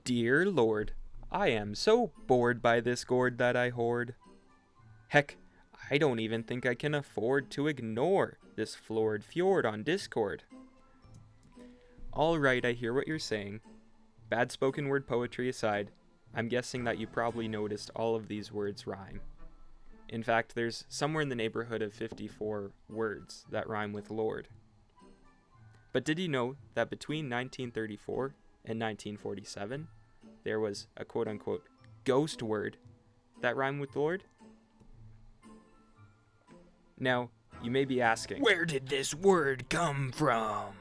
Dear Lord, I am so bored by this gourd that I hoard. Heck, I don't even think I can afford to ignore this floored fjord on Discord. Alright, I hear what you're saying. Bad spoken word poetry aside, I'm guessing that you probably noticed all of these words rhyme. In fact, there's somewhere in the neighborhood of 54 words that rhyme with Lord. But did you know that between 1934 and 1947, there was a quote-unquote ghost word that rhymed with Lord? Now, you may be asking, where did this word come from?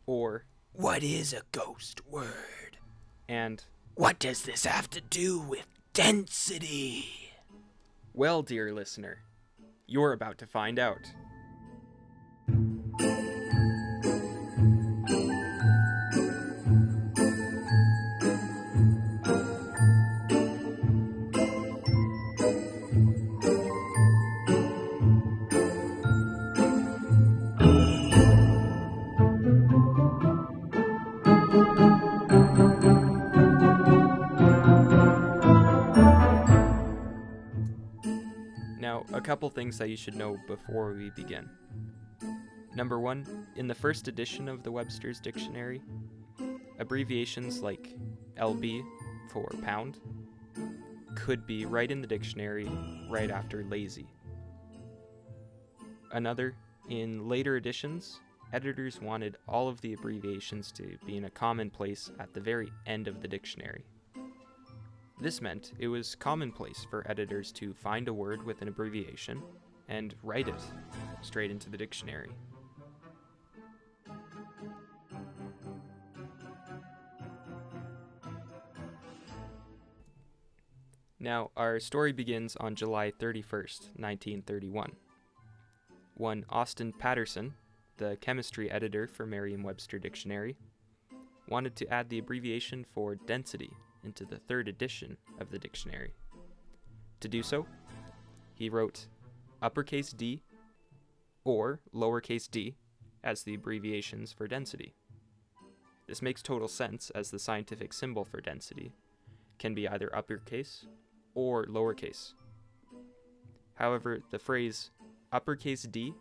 Or, what is a ghost word? And, what does this have to do with density? Well, dear listener, you're about to find out. Now, a couple things that you should know before we begin. Number one, in the first edition of the Webster's Dictionary, abbreviations like LB for pound could be right in the dictionary right after lazy. Another, in later editions, editors wanted all of the abbreviations to be in a common place at the very end of the dictionary. This meant it was commonplace for editors to find a word with an abbreviation and write it straight into the dictionary. Now, our story begins on July 31st, 1931. One Austin Patterson, the chemistry editor for Merriam-Webster Dictionary, wanted to add the abbreviation for density into the third edition of the dictionary. To do so, he wrote uppercase D or lowercase d as the abbreviations for density. This makes total sense, as the scientific symbol for density can be either uppercase or lowercase. However, the phrase uppercase D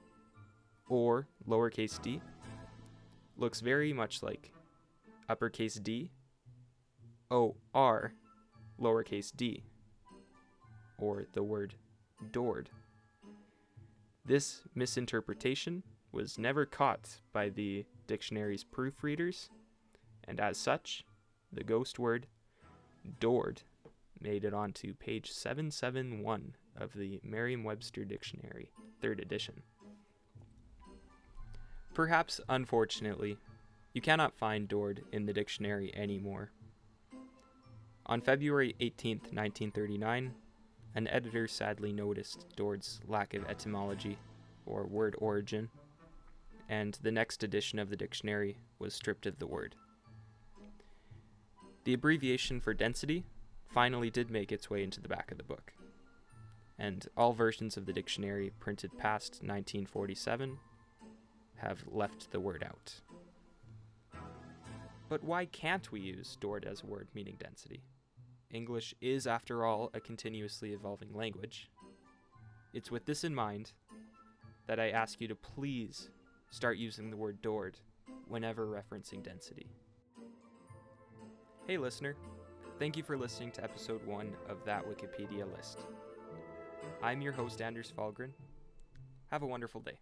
or lowercase d looks very much like uppercase D O-R lowercase d, or the word Dord. This misinterpretation was never caught by the dictionary's proofreaders, and as such, the ghost word Dord made it onto page 771 of the Merriam-Webster Dictionary, 3rd edition. Perhaps, unfortunately, you cannot find Dord in the dictionary anymore. On February 18, 1939, an editor sadly noticed Dord's lack of etymology, or word origin, and the next edition of the dictionary was stripped of the word. The abbreviation for density finally did make its way into the back of the book, and all versions of the dictionary printed past 1947 have left the word out. But why can't we use Dord as a word meaning density? English is, after all, a continuously evolving language. It's with this in mind that I ask you to please start using the word Dord whenever referencing density. Hey listener, thank you for listening to episode 1 of That Wikipedia List. I'm your host, Anders Fahlgren. Have a wonderful day.